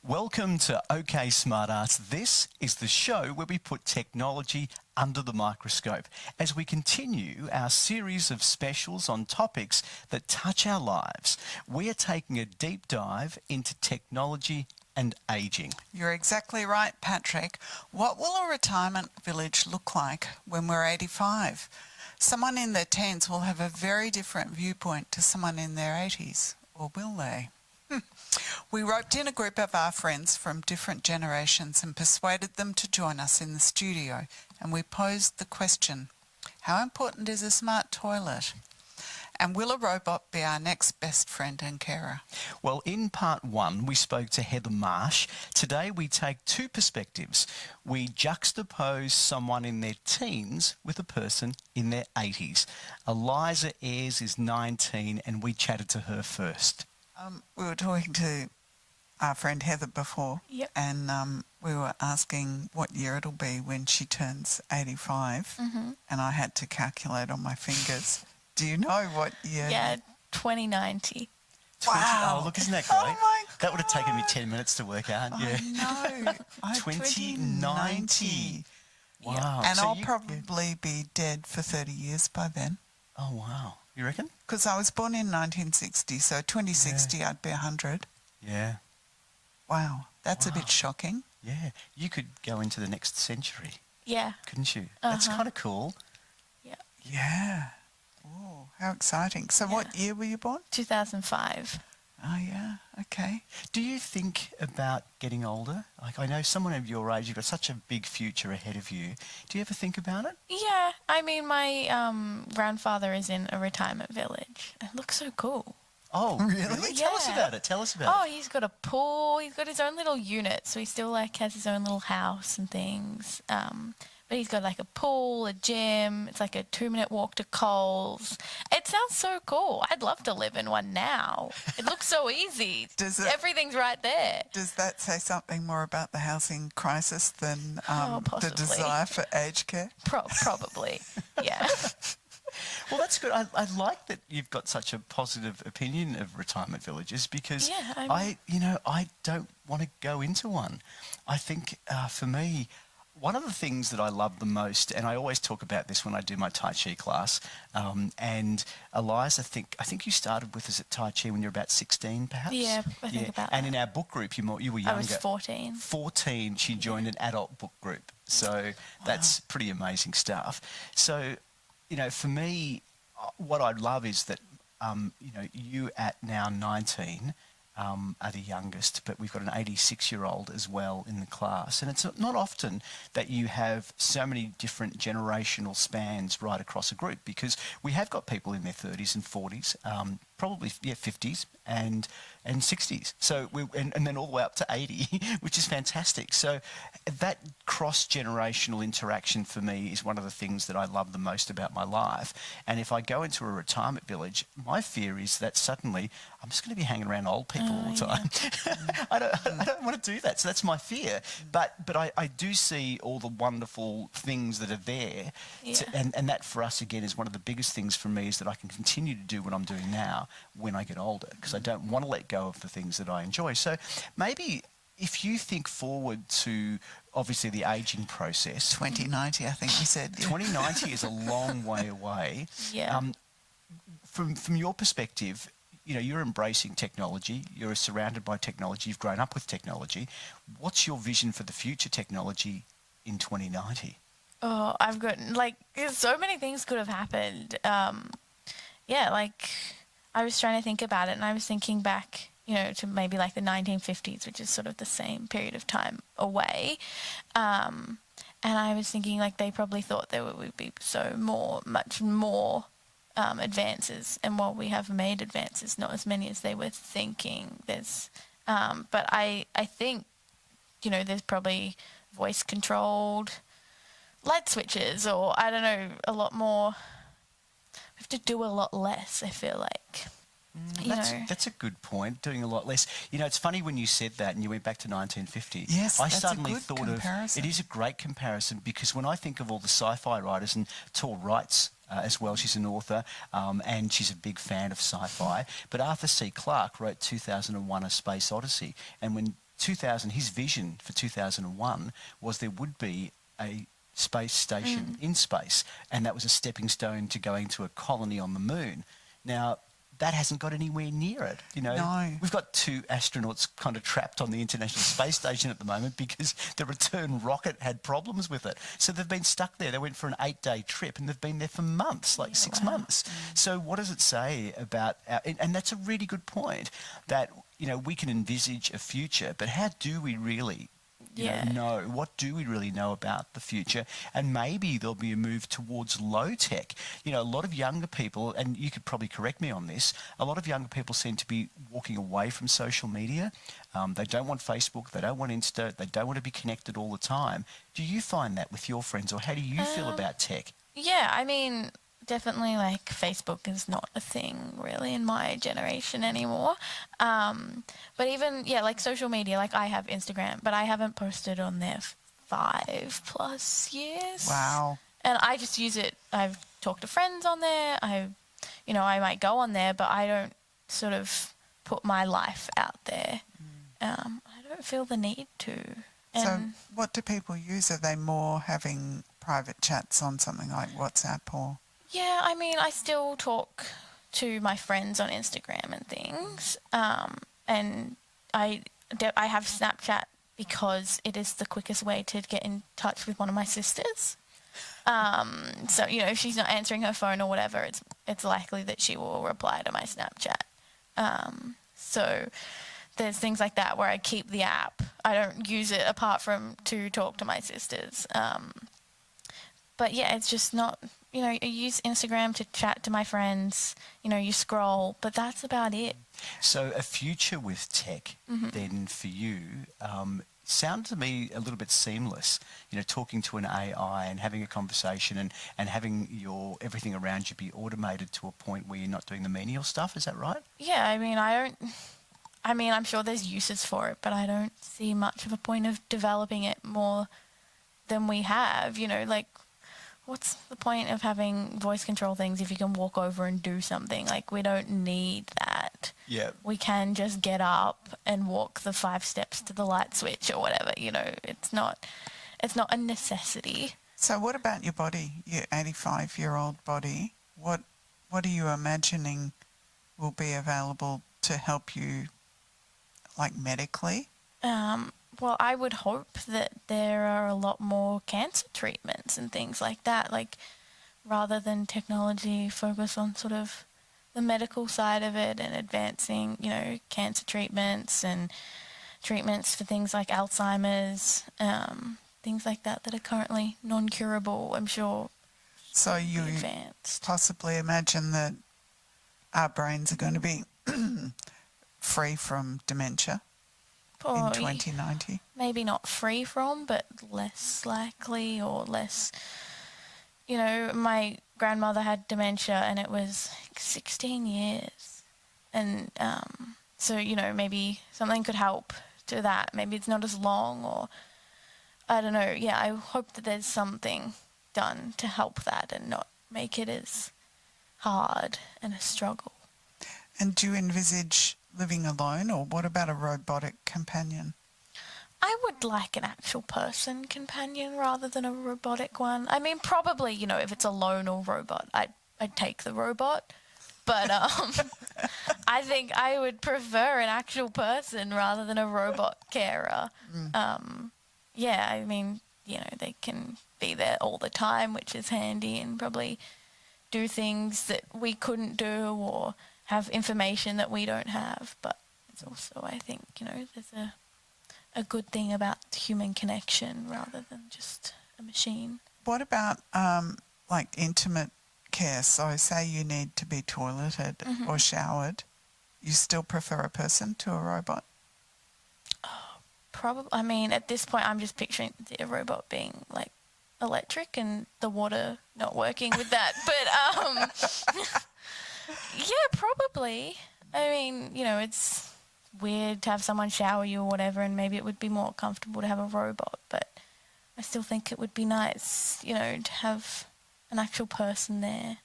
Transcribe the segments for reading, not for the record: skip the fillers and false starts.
Welcome to OK Smart Arts. This is the show where we put technology under the microscope as we continue our series of specials on topics that touch our lives. We are taking a deep dive into technology and ageing. You're exactly right, Patrick. What will a retirement village look like when we're 85? Someone in their teens will have a very different viewpoint to someone in their 80s, or will they? We roped in a group of our friends from different generations and persuaded them to join us in the studio, and we posed the question, how important is a smart toilet? And will a robot be our next best friend and carer? Well, in part one, we spoke to Heather Marsh. Today, we take two perspectives. We juxtapose someone in their teens with a person in their 80s. Eliza Ayres is 19, and we chatted to her first. We were talking to our friend Heather before, and we were asking what year it'll be when she turns 85, and I had to calculate on my fingers. Do you know what year? Yeah, 2090. Wow. Oh, look, isn't that great? Oh my God. That would have taken me 10 minutes to work out. Yeah. I know. 2090. Wow. And So I'll probably be dead for 30 years by then. Oh, wow. You reckon? Because I was born in 1960, so 2060 I'd be 100. Yeah. Wow, that's a bit shocking. Yeah. You could go into the next century, Yeah. couldn't you? That's kind of cool. Yeah. Oh, how exciting. So what year were you born? 2005. Oh, yeah. Okay. Do you think about getting older? Like, I know someone of your age, you've got such a big future ahead of you. Do you ever think about it? Yeah, I mean, my grandfather is in a retirement village. It looks so cool. Oh, really? Tell us Yeah. about it. Tell us about Oh, it. he's got a pool. He's got his own little unit, so he still has his own little house and things. But he's got a pool, a gym. It's like a 2-minute walk to Coles. It sounds so cool. I'd love to live in one now. It looks so easy. Everything's right there. Does that say something more about the housing crisis than the Possibly. desire for aged care? Probably, yeah. Well, that's good. I like that you've got such a positive opinion of retirement villages because I don't want to go into one. I think for me, one of the things that I love the most, and I always talk about this when I do my Tai Chi class, and Eliza, I think you started with us at Tai Chi when you were about 16, perhaps? Yeah, I think about And that. in our book group, you were younger. I was 14. 14, she joined an adult book group. So that's pretty amazing stuff. So, for me, what I love is that, you at now 19 are the youngest, but we've got an 86-year-old as well in the class. And it's not often that you have so many different generational spans right across a group because we have got people in their 30s and 40s, probably 50s and 60s. So and then all the way up to 80, which is fantastic. So that cross-generational interaction for me is one of the things that I love the most about my life. And if I go into a retirement village, my fear is that suddenly I'm just going to be hanging around old people all the time. I don't want to do that. So that's my fear. But I do see all the wonderful things that are there. And that for us, again, is one of the biggest things for me is that I can continue to do what I'm doing now when I get older because I don't want to let go of the things that I enjoy. So maybe if you think forward to obviously the ageing process. 2090, I think you said. Yeah. 2090 is a long way away. Yeah. From your perspective, you're embracing technology, you're surrounded by technology, you've grown up with technology. What's your vision for the future technology in 2090? Oh, I've got, so many things could have happened. I was trying to think about it and I was thinking back, to maybe the 1950s, which is sort of the same period of time away. And I was thinking they probably thought there would be much more advances, and while we have made advances, not as many as they were thinking. But I think, there's probably voice controlled light switches, or I don't know, a lot more. We have to do a lot less, I feel like. That's a good point, doing a lot less. It's funny when you said that and you went back to 1950. Yes, I that's suddenly a good thought comparison. it is a great comparison because when I think of all the sci-fi writers, and Tor writes as well, she's an author and she's a big fan of sci-fi, but Arthur C. Clarke wrote 2001: A Space Odyssey, and when his vision for 2001 was there would be a space station in space, and that was a stepping stone to going to a colony on the moon. Now, that hasn't got anywhere near it. No. We've got 2 astronauts kind of trapped on the International Space Station at the moment because the return rocket had problems with it. So they've been stuck there. They went for an 8-day trip and they've been there for months, like 6 months. So what does it say about and that's a really good point, that, we can envisage a future, but how do we really know? What do we really know about the future? And maybe there'll be a move towards low tech. A lot of younger people, and you could probably correct me on this, a lot of younger people seem to be walking away from social media. They don't want Facebook, they don't want Insta, they don't want to be connected all the time. Do you find that with your friends, or how do you feel about tech? Yeah, I mean, definitely, like, Facebook is not a thing really in my generation anymore. But even, like social media, like I have Instagram, but I haven't posted on there 5+ years. Wow. And I just use it. I've talked to friends on there. I might go on there, but I don't sort of put my life out there. I don't feel the need to. So what do people use? Are they more having private chats on something like WhatsApp or? Yeah, I mean, I still talk to my friends on Instagram and things, and I have Snapchat because it is the quickest way to get in touch with one of my sisters. So, if she's not answering her phone or whatever, it's likely that she will reply to my Snapchat. So there's things like that where I keep the app. I don't use it apart from to talk to my sisters. But yeah, it's just not, I use Instagram to chat to my friends, you scroll, but that's about it. So a future with tech then for you sounded to me a little bit seamless, talking to an AI and having a conversation and having everything around you be automated to a point where you're not doing the menial stuff. Is that right? Yeah, I'm sure there's uses for it, but I don't see much of a point of developing it more than we have, like, what's the point of having voice control things if you can walk over and do something? Like, we don't need that. Yeah. We can just get up and walk the 5 steps to the light switch or whatever, it's not a necessity. So what about your body, your 85-year-old body? What are you imagining will be available to help you, like, medically? Well, I would hope that there are a lot more cancer treatments and things like that, like, rather than technology focus on sort of the medical side of it and advancing, cancer treatments and treatments for things like Alzheimer's, things like that are currently non-curable, I'm sure. So you advanced. Possibly imagine that our brains are going to be free from dementia? In 2090? Maybe not free from, but less likely or less... my grandmother had dementia and it was 16 years. And so, maybe something could help to that. Maybe it's not as long or... I don't know. Yeah, I hope that there's something done to help that and not make it as hard and a struggle. And do you envisage living alone, or what about a robotic companion? I would like an actual person companion rather than a robotic one. I mean, probably, if it's a lone or robot, I'd take the robot. But I think I would prefer an actual person rather than a robot carer. Yeah, I mean, they can be there all the time, which is handy, and probably do things that we couldn't do or have information that we don't have. But it's also, I think, there's a good thing about human connection rather than just a machine. What about like intimate care? So say you need to be toileted or showered, you still prefer a person to a robot? Probably. I mean, at this point, I'm just picturing the robot being like electric and the water not working with that. But yeah, probably. I mean, it's weird to have someone shower you or whatever, and maybe it would be more comfortable to have a robot, but I still think it would be nice, to have an actual person there.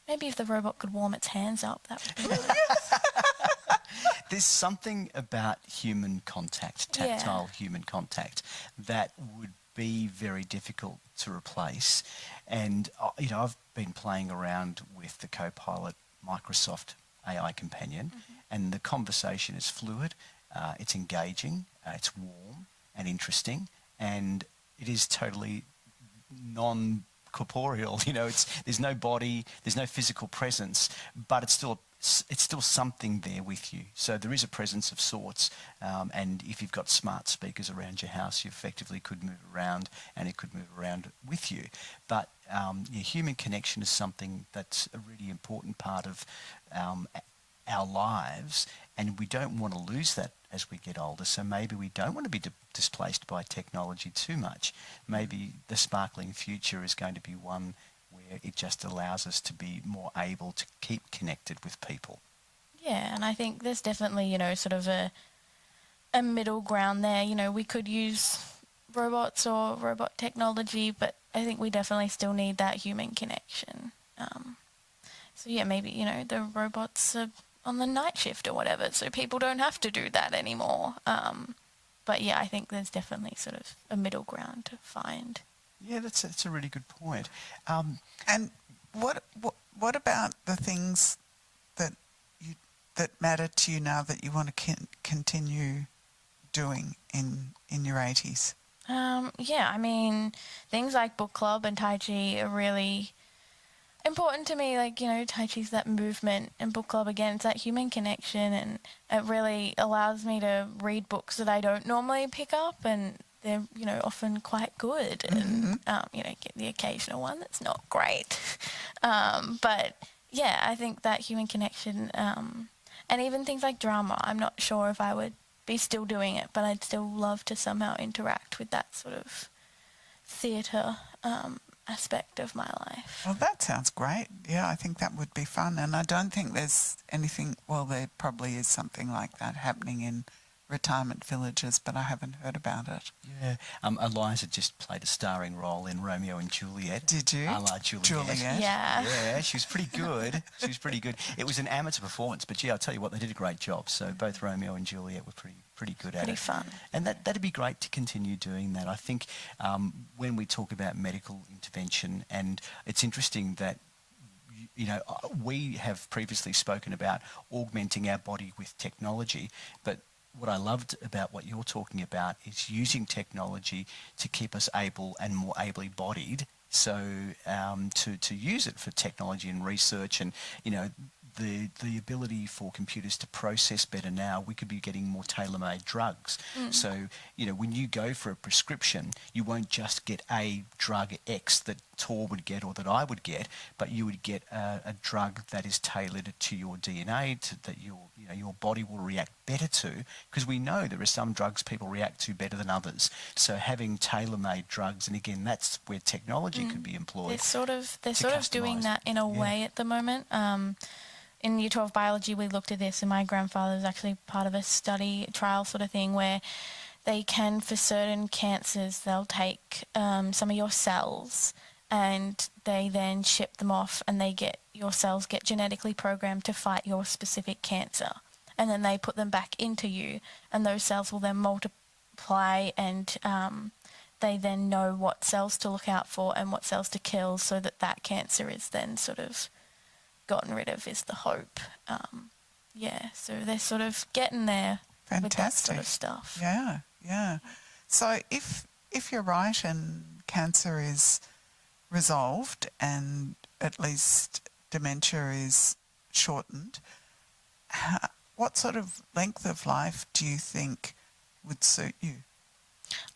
Maybe if the robot could warm its hands up, that would be nice. There's something about human contact, tactile human contact, that would be very difficult to replace. And, I've been playing around with the Copilot Microsoft AI companion, and the conversation is fluid, it's engaging, it's warm and interesting, and it is totally non-corporeal. There's no body, there's no physical presence, but it's still something there with you. So there is a presence of sorts, and if you've got smart speakers around your house, you effectively could move around, and it could move around with you. But human connection is something that's a really important part of our lives, and we don't want to lose that as we get older. So maybe we don't want to be displaced by technology too much. Maybe the sparkling future is going to be one where it just allows us to be more able to keep connected with people. Yeah, and I think there's definitely, sort of a middle ground there. We could use robots or robot technology, but I think we definitely still need that human connection. So yeah, maybe, the robots are on the night shift or whatever, so people don't have to do that anymore. But yeah, I think there's definitely sort of a middle ground to find. Yeah, that's a really good point. And what about the things that matter to you now that you want to continue doing in your 80s? Yeah, I mean, things like book club and Tai Chi are really important to me. Like, Tai Chi's that movement, and book club, again, it's that human connection, and it really allows me to read books that I don't normally pick up, and they're, often quite good, and, get the occasional one that's not great. But, yeah, I think that human connection, and even things like drama, I'm not sure if I would be still doing it, but I'd still love to somehow interact with that sort of theatre aspect of my life. Well, that sounds great. Yeah, I think that would be fun. And I don't think there's anything, well, there probably is something like that happening in retirement villages, but I haven't heard about it. Yeah. Eliza just played a starring role in Romeo and Juliet. Did you? A la Juliet. Yeah. Yeah, she was pretty good. It was an amateur performance, but yeah, I'll tell you what, they did a great job. So both Romeo and Juliet were pretty good at it. Pretty fun. And that'd be great to continue doing that. I think when we talk about medical intervention, and it's interesting that we have previously spoken about augmenting our body with technology, but what I loved about what you're talking about is using technology to keep us able and more ably bodied. So to use it for technology and research, and the ability for computers to process better now, we could be getting more tailor-made drugs. So, when you go for a prescription, you won't just get a drug X that Tor would get or that I would get, but you would get a drug that is tailored to your DNA, that your body will react better to, because we know there are some drugs people react to better than others. So having tailor-made drugs, and again, that's where technology could be employed. They're sort of doing that in a way at the moment. In Year 12 biology, we looked at this, and my grandfather was actually part of a study, trial sort of thing, where they can, for certain cancers, they'll take some of your cells, and they then ship them off, and your cells get genetically programmed to fight your specific cancer. And then they put them back into you, and those cells will then multiply, and they then know what cells to look out for and what cells to kill, so that cancer is then sort of gotten rid of, is the hope. So they're sort of getting there. Fantastic. With that sort of stuff. Yeah. So if you're right and cancer is resolved and at least dementia is shortened, what sort of length of life do you think would suit you?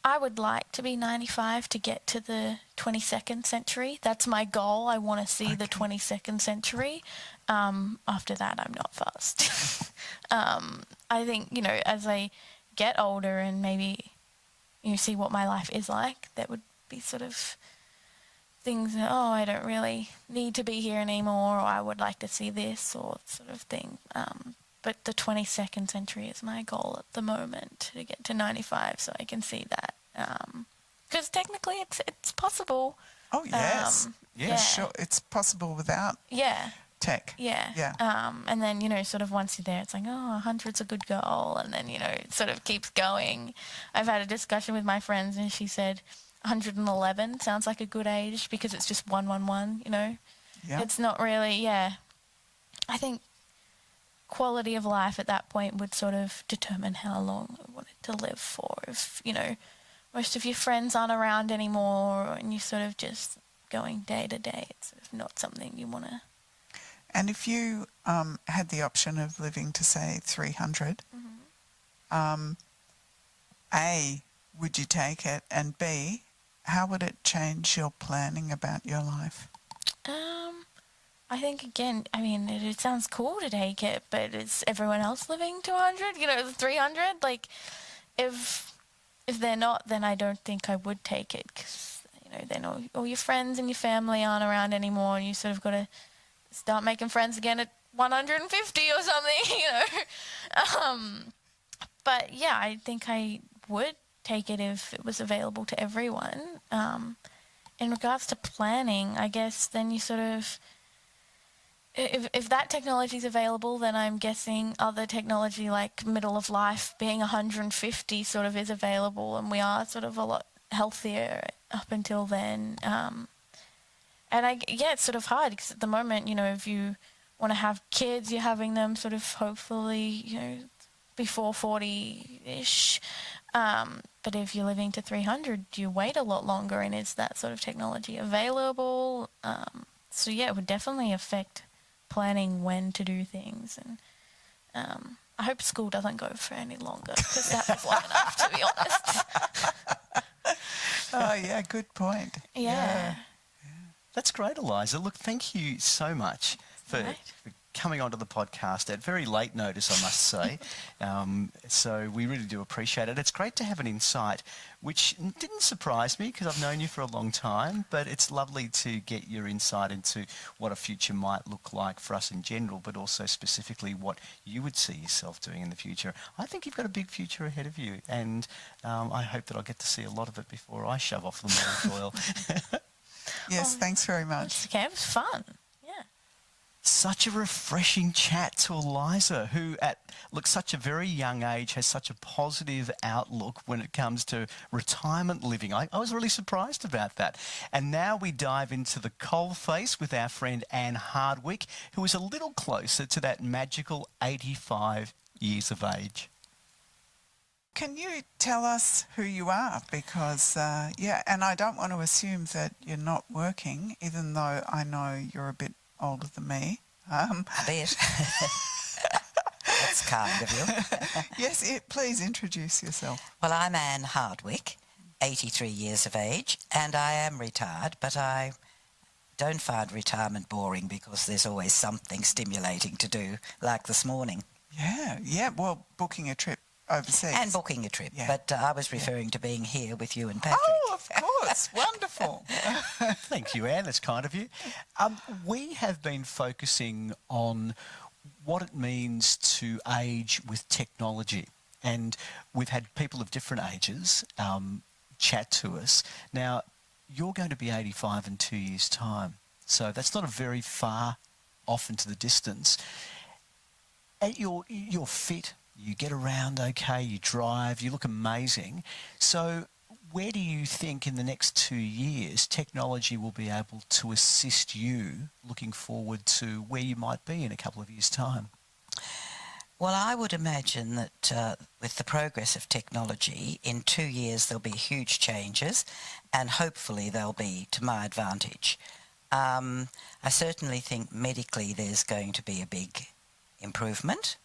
I would like to be 95 to get to the 22nd century. That's my goal. I want to see the 22nd century. After that, I'm not fussed. I think, as I get older and maybe see what my life is like, that would be sort of things that, I don't really need to be here anymore, or I would like to see this, or sort of thing. But the 22nd century is my goal at the moment, to get to 95 so I can see that. Because technically it's possible. Oh, yes. Yeah. Sure. It's possible without Tech. Yeah. Yeah. And then, sort of once you're there, it's like, oh, 100's a good goal. And then, it sort of keeps going. I've had a discussion with my friends and she said 111 sounds like a good age because it's just 111, Yeah. It's not really, yeah. I think quality of life at that point would sort of determine how long I wanted to live for. If, most of your friends aren't around anymore and you're sort of just going day to day, it's sort of not something you want to. And if you had the option of living to, say, 300, A, would you take it? And B, how would it change your planning about your life? I think, again, it sounds cool to take it, but is everyone else living to 100? 300? Like, if they're not, then I don't think I would take it because, then all your friends and your family aren't around anymore and you sort of got to start making friends again at 150 or something, But, yeah, I think I would take it if it was available to everyone. In regards to planning, I guess then you sort of... If that technology is available, then I'm guessing other technology like middle of life being 150 sort of is available and we are sort of a lot healthier up until then. And it's sort of hard because at the moment, if you want to have kids, you're having them sort of hopefully, before 40-ish. But if you're living to 300, you wait a lot longer and is that sort of technology available? So, yeah, it would definitely affect planning when to do things. And I hope school doesn't go for any longer because that was long enough, to be honest. Oh, yeah, good point. Yeah. That's great, Eliza. Look, thank you so much for coming onto the podcast at very late notice, I must say. So we really do appreciate it. It's great to have an insight, which didn't surprise me because I've known you for a long time, but it's lovely to get your insight into what a future might look like for us in general, but also specifically what you would see yourself doing in the future. I think you've got a big future ahead of you, and I hope that I'll get to see a lot of it before I shove off the morning toil. Yes, thanks very much. Okay, it was fun. Such a refreshing chat to Eliza, who at such a very young age has such a positive outlook when it comes to retirement living. I was really surprised about that. And now we dive into the coalface with our friend Ann Hardwick, who is a little closer to that magical 85 years of age. Can you tell us who you are? Because, and I don't want to assume that you're not working, even though I know you're a bit older than me. A bit. That's kind of you. Yes, please introduce yourself. Well, I'm Ann Hardwick, 83 years of age, and I am retired, but I don't find retirement boring because there's always something stimulating to do, like this morning. Yeah, well, booking a trip overseas. And booking a trip, Yeah. but I was referring to being here with you and Patrick. Oh, of course. Wonderful. Thank you, Anne. That's kind of you. We have been focusing on what it means to age with technology. And we've had people of different ages chat to us. Now, you're going to be 85 in 2 years' time. So that's not a very far off into the distance. You're fit. You get around okay, you drive, you look amazing. So where do you think in the next 2 years technology will be able to assist you looking forward to where you might be in a couple of years' time? Well, I would imagine that with the progress of technology, in 2 years there'll be huge changes and hopefully they'll be to my advantage. I certainly think medically there's going to be a big improvement.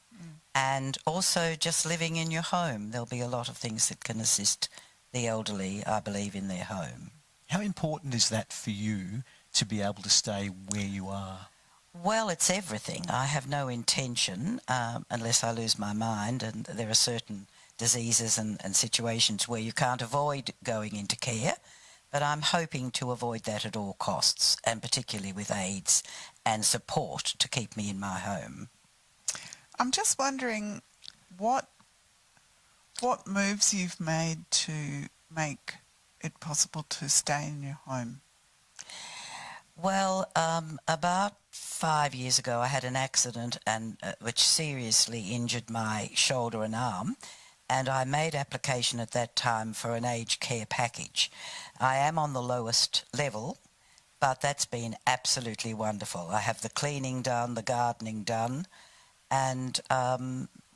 And also just living in your home. There'll be a lot of things that can assist the elderly, I believe, in their home. How important is that for you to be able to stay where you are? Well, it's everything. I have no intention, unless I lose my mind, and there are certain diseases and situations where you can't avoid going into care, but I'm hoping to avoid that at all costs, and particularly with aids and support to keep me in my home. I'm just wondering what moves you've made to make it possible to stay in your home. Well, about 5 years ago, I had an accident and which seriously injured my shoulder and arm, and I made application at that time for an aged care package. I am on the lowest level, but that's been absolutely wonderful. I have the cleaning done, the gardening done, and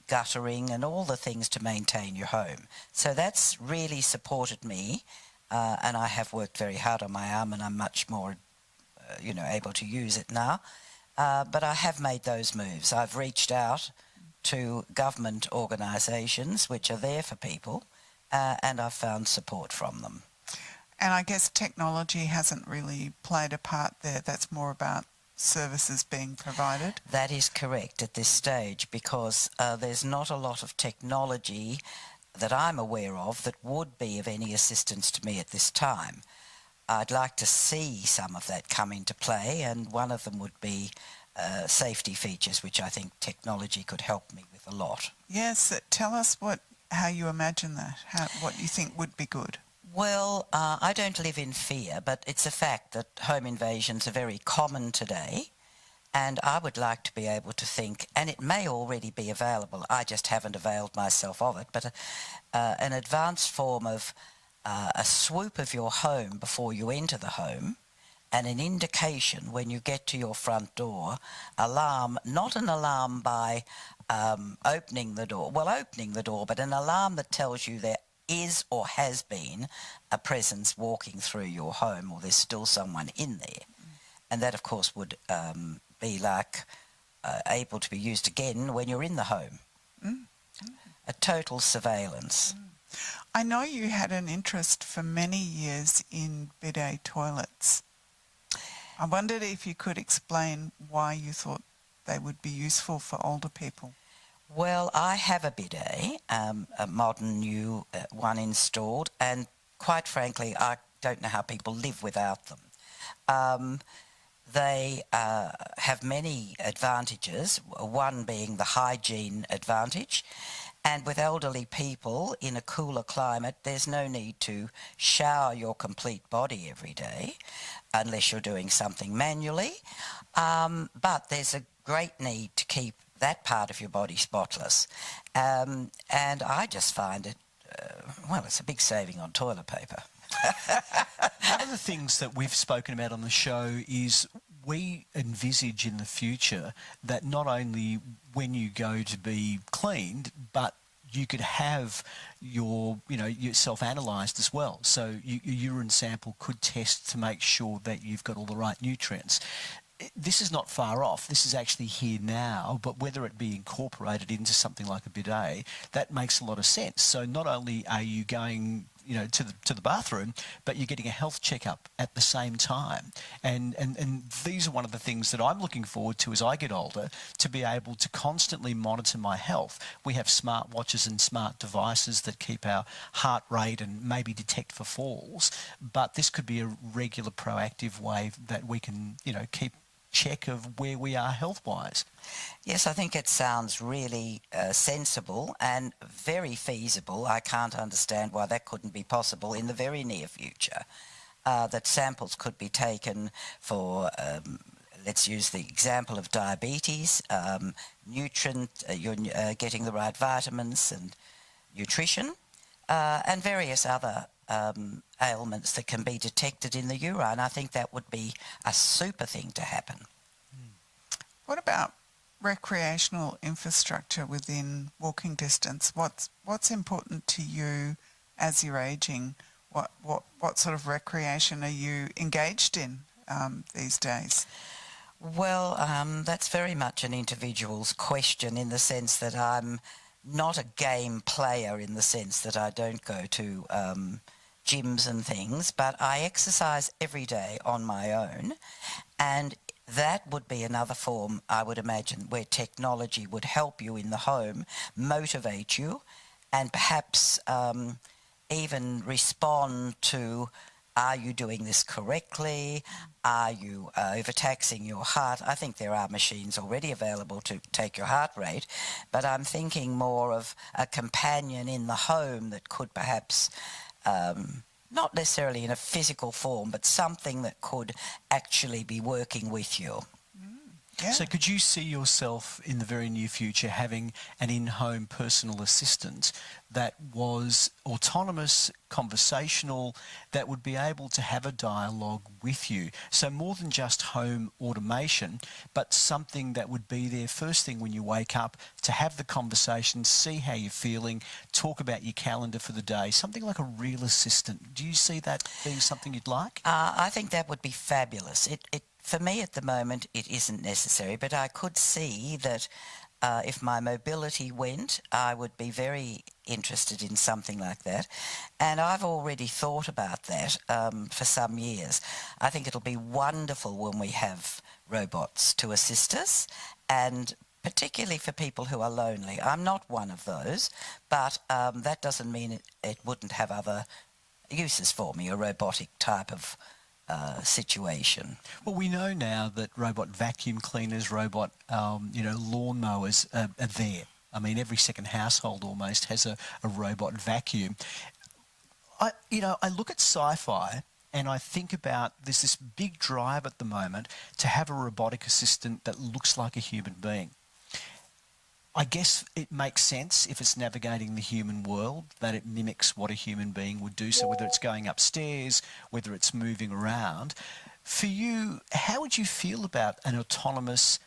guttering and all the things to maintain your home. So that's really supported me, and I have worked very hard on my arm, and I'm much more, able to use it now. But I have made those moves. I've reached out to government organisations which are there for people, and I've found support from them. And I guess technology hasn't really played a part there. That's more about services being provided. That is correct at this stage, because there's not a lot of technology that I'm aware of that would be of any assistance to me at this time. I'd like to see some of that come into play, and one of them would be safety features, which I think technology could help me with a lot. Yes, tell us how you imagine that, what you think would be good. Well, I don't live in fear, but it's a fact that home invasions are very common today, and I would like to be able to think, and it may already be available, I just haven't availed myself of it, but an advanced form of a swoop of your home before you enter the home, and an indication when you get to your front door, alarm, not an alarm by opening the door, but an alarm that tells you there is or has been a presence walking through your home, or there's still someone in there. And that, of course, would be like able to be used again when you're in the home. A total surveillance. I know you had an interest for many years in bidet toilets. I wondered if you could explain why you thought they would be useful for older people. Well, I have a bidet, a modern new one installed, and quite frankly, I don't know how people live without them. They have many advantages, one being the hygiene advantage, and with elderly people in a cooler climate, there's no need to shower your complete body every day, unless you're doing something manually, but there's a great need to keep that part of your body spotless. And I just find it, it's a big saving on toilet paper. One of the things that we've spoken about on the show is we envisage in the future that not only when you go to be cleaned, but you could have your self-analysed as well. So your urine sample could test to make sure that you've got all the right nutrients. This is not far off. This is actually here now, but whether it be incorporated into something like a bidet, that makes a lot of sense. So not only are you going, to the bathroom, but you're getting a health checkup at the same time. And these are one of the things that I'm looking forward to as I get older, to be able to constantly monitor my health. We have smart watches and smart devices that keep our heart rate and maybe detect for falls, but this could be a regular proactive way that we can, keep check of where we are health-wise. Yes, I think it sounds really sensible and very feasible. I can't understand why that couldn't be possible in the very near future, that samples could be taken for, let's use the example of diabetes, you're getting the right vitamins and nutrition, and various other ailments that can be detected in the urine. I think that would be a super thing to happen. What about recreational infrastructure within walking distance? What's important to you as you're ageing? What sort of recreation are you engaged in these days? Well, that's very much an individual's question, in the sense that I'm not a game player, in the sense that I don't go to gyms and things, but I exercise every day on my own, and that would be another form, I would imagine, where technology would help you in the home, motivate you, and perhaps even respond to, are you doing this correctly? Are you overtaxing your heart? I think there are machines already available to take your heart rate, but I'm thinking more of a companion in the home that could perhaps, not necessarily in a physical form, but something that could actually be working with you. Yeah. So could you see yourself in the very near future having an in-home personal assistant that was autonomous, conversational, that would be able to have a dialogue with you? So more than just home automation, but something that would be there first thing when you wake up to have the conversation, see how you're feeling, talk about your calendar for the day, something like a real assistant. Do you see that being something you'd like? I think that would be fabulous. For me at the moment, it isn't necessary, but I could see that if my mobility went, I would be very interested in something like that. And I've already thought about that for some years. I think it'll be wonderful when we have robots to assist us, and particularly for people who are lonely. I'm not one of those, but that doesn't mean it wouldn't have other uses for me, a robotic type of situation. Well, we know now that robot vacuum cleaners, robot, lawnmowers are there. I mean, every second household almost has a robot vacuum. I look at sci-fi and I think about there's this big drive at the moment to have a robotic assistant that looks like a human being. I guess it makes sense if it's navigating the human world that it mimics what a human being would do. So whether it's going upstairs, whether it's moving around. For you, how would you feel about an autonomous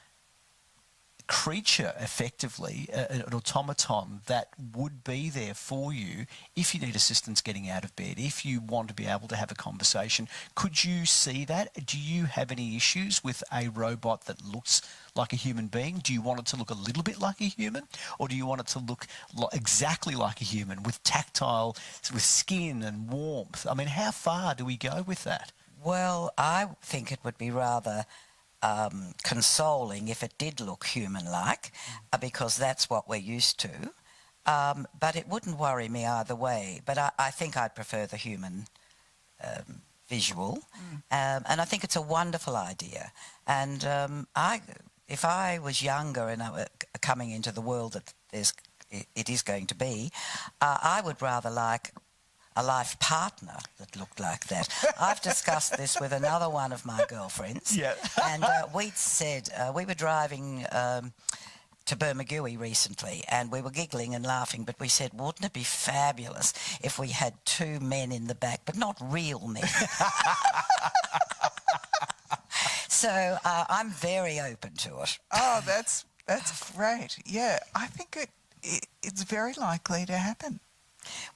creature, effectively, an automaton that would be there for you if you need assistance getting out of bed, if you want to be able to have a conversation? Could you see that? Do you have any issues with a robot that looks like a human being? Do you want it to look a little bit like a human, or do you want it to look exactly like a human with tactile, with skin and warmth? I mean, how far do we go with that? Well, I think it would be rather consoling if it did look human-like, because that's what we're used to. But it wouldn't worry me either way. But I think I'd prefer the human visual. And I think it's a wonderful idea. And if I was younger and I were coming into the world that it is going to be, I would rather like a life partner that looked like that. I've discussed this with another one of my girlfriends. Yeah. And we'd said, we were driving to Bermagui recently, and we were giggling and laughing, but we said, wouldn't it be fabulous if we had two men in the back, but not real men? So I'm very open to it. Oh, that's great. Yeah, I think it's very likely to happen.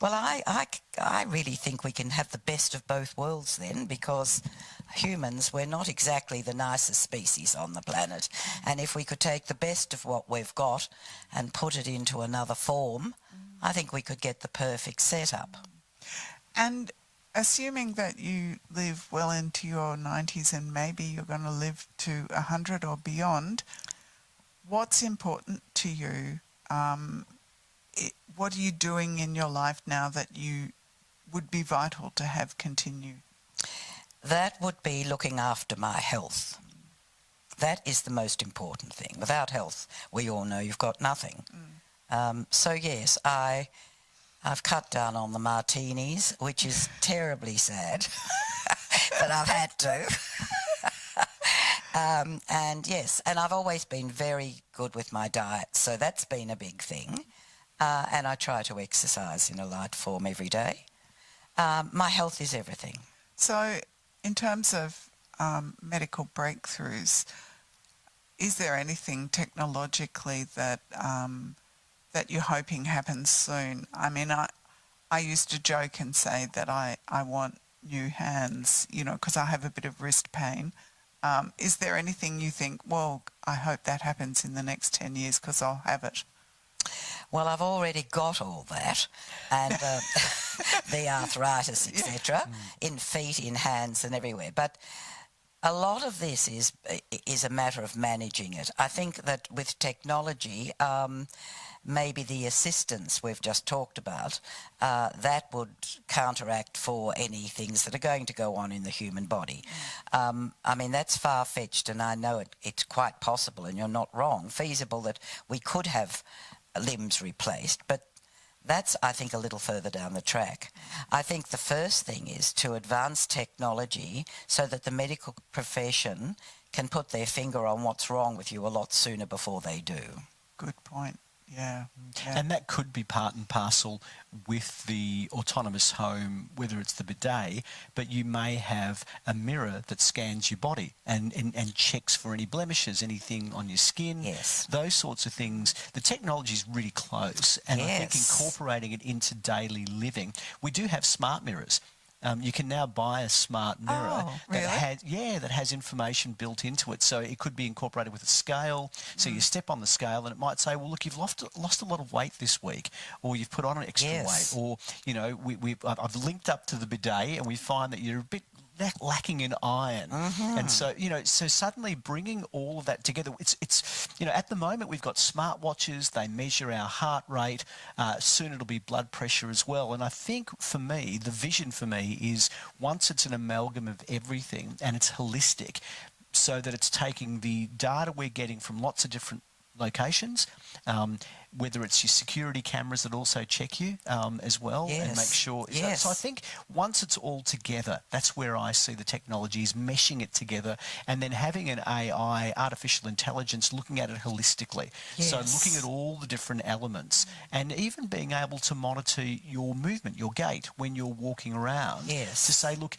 Well, I really think we can have the best of both worlds then, because humans, we're not exactly the nicest species on the planet. And if we could take the best of what we've got and put it into another form, I think we could get the perfect setup. And assuming that you live well into your 90s and maybe you're going to live to 100 or beyond, what's important to you? What are you doing in your life now that you would be vital to have continue? That would be looking after my health. That is the most important thing. Without health, we all know you've got nothing. So yes, I've cut down on the martinis, which is terribly sad, but I've had to. And yes, and I've always been very good with my diet, so that's been a big thing. And I try to exercise in a light form every day. My health is everything. So in terms of medical breakthroughs, is there anything technologically that you're hoping happens soon? I mean, I used to joke and say that I want new hands, because I have a bit of wrist pain. Is there anything you think, well, I hope that happens in the next 10 years because I'll have it? Well, I've already got all that, and the arthritis, etc., in feet, in hands, and everywhere. But a lot of this is a matter of managing it. I think that with technology, maybe the assistance we've just talked about, that would counteract for any things that are going to go on in the human body. I mean, that's far-fetched, and I know it's quite possible, and you're not wrong, feasible that we could have limbs replaced, but that's, I think, a little further down the track. I think the first thing is to advance technology so that the medical profession can put their finger on what's wrong with you a lot sooner before they do. Good point. Yeah. And that could be part and parcel with the autonomous home, whether it's the bidet, but you may have a mirror that scans your body and checks for any blemishes, anything on your skin, Yes. those sorts of things. The technology is really close, and I think incorporating it into daily living. We do have smart mirrors. You can now buy a smart mirror that has information built into it. So it could be incorporated with a scale. So you step on the scale and it might say, well, look, you've lost a lot of weight this week, or you've put on an extra weight, or, you know, I've linked up to the bidet and we find that you're a bit lacking in iron. And so, you know, so suddenly bringing all of that together, it's you know, at the moment we've got smartwatches, they measure our heart rate, soon it'll be blood pressure as well. And I think for me, the vision for me is once it's an amalgam of everything and it's holistic, so that it's taking the data we're getting from lots of different locations, whether it's your security cameras that also check you as well and make sure. So I think once it's all together, that's where I see the technology is meshing it together, and then having an AI, artificial intelligence, looking at it holistically. So looking at all the different elements and even being able to monitor your movement, your gait when you're walking around to say, look,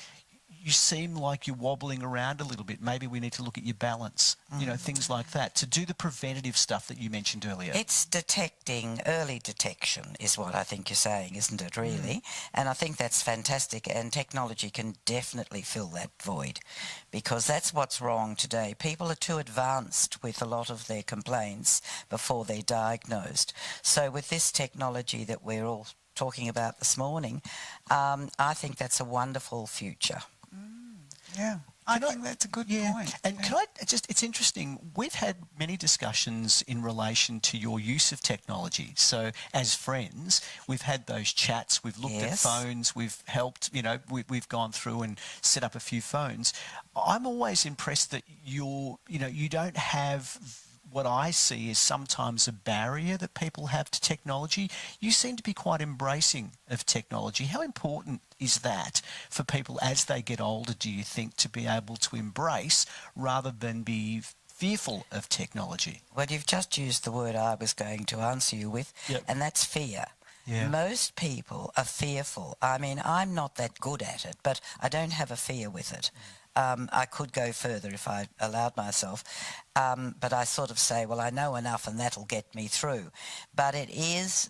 you seem like you're wobbling around a little bit. Maybe we need to look at your balance, you know, things like that, to do the preventative stuff that you mentioned earlier. It's detecting, early detection is what I think you're saying, isn't it, really? And I think that's fantastic, and technology can definitely fill that void, because that's what's wrong today. People are too advanced with a lot of their complaints before they're diagnosed. So with this technology that we're all talking about this morning, I think that's a wonderful future. Yeah, I think that's a good point. And can I just, it's interesting, we've had many discussions in relation to your use of technology. So as friends, we've had those chats, we've looked at phones, we've helped, you know, we've gone through and set up a few phones. I'm always impressed that you don't have what I see is sometimes a barrier that people have to technology. You seem to be quite embracing of technology. How important is that for people as they get older, do you think, to be able to embrace rather than be fearful of technology? Well, you've just used the word I was going to answer you with, and that's fear. Most people are fearful. I mean, I'm not that good at it, but I don't have a fear with it. I could go further if I allowed myself, but I sort of say, well, I know enough and that'll get me through. But it's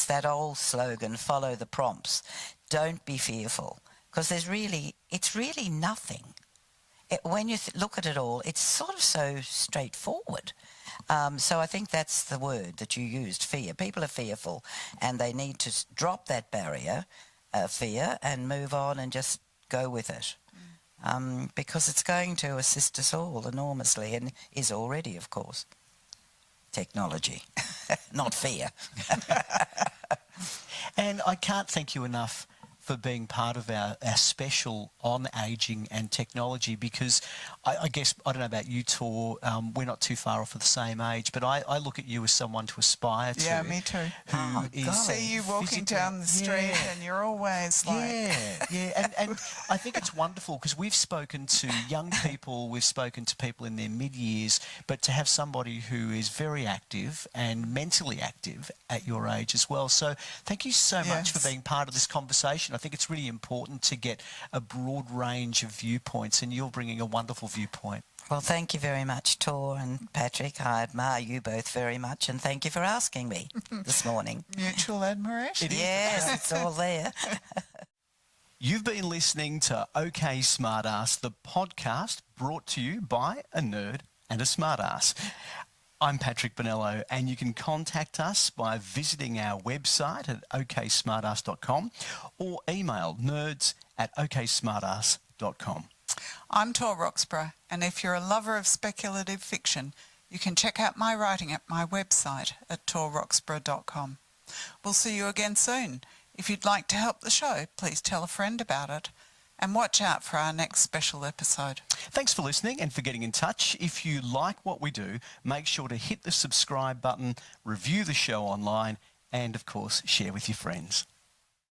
that old slogan, follow the prompts. Don't be fearful, because it's really nothing. When you look at it all, it's sort of so straightforward. So I think that's the word that you used, fear. People are fearful, and they need to drop that barrier, fear, and move on and just go with it. Because it's going to assist us all enormously, and is already, of course. Technology, not fear. And I can't thank you enough for being part of our special on ageing and technology, because I guess, I don't know about you, Tor, we're not too far off of the same age, but I look at you as someone to aspire to. Yeah, me too. Who see you walking down the street and you're always like... And I think it's wonderful, because we've spoken to young people, we've spoken to people in their mid-years, but to have somebody who is very active and mentally active at your age as well. So thank you so much for being part of this conversation. I think it's really important to get a broad range of viewpoints, and you're bringing a wonderful viewpoint. Well, thank you very much, Tor and Patrick. I admire you both very much, and thank you for asking me this morning. Mutual admiration. Yes, it's all there. You've been listening to OK Smartass, the podcast brought to you by a nerd and a smartass. I'm Patrick Bonello, and you can contact us by visiting our website at oksmartass.com or email nerds@oksmartass.com. I'm Tor Roxburgh, and if you're a lover of speculative fiction, you can check out my writing at my website at torroxburgh.com. We'll see you again soon. If you'd like to help the show, please tell a friend about it. And watch out for our next special episode. Thanks for listening and for getting in touch. If you like what we do, make sure to hit the subscribe button, review the show online, and, of course, share with your friends.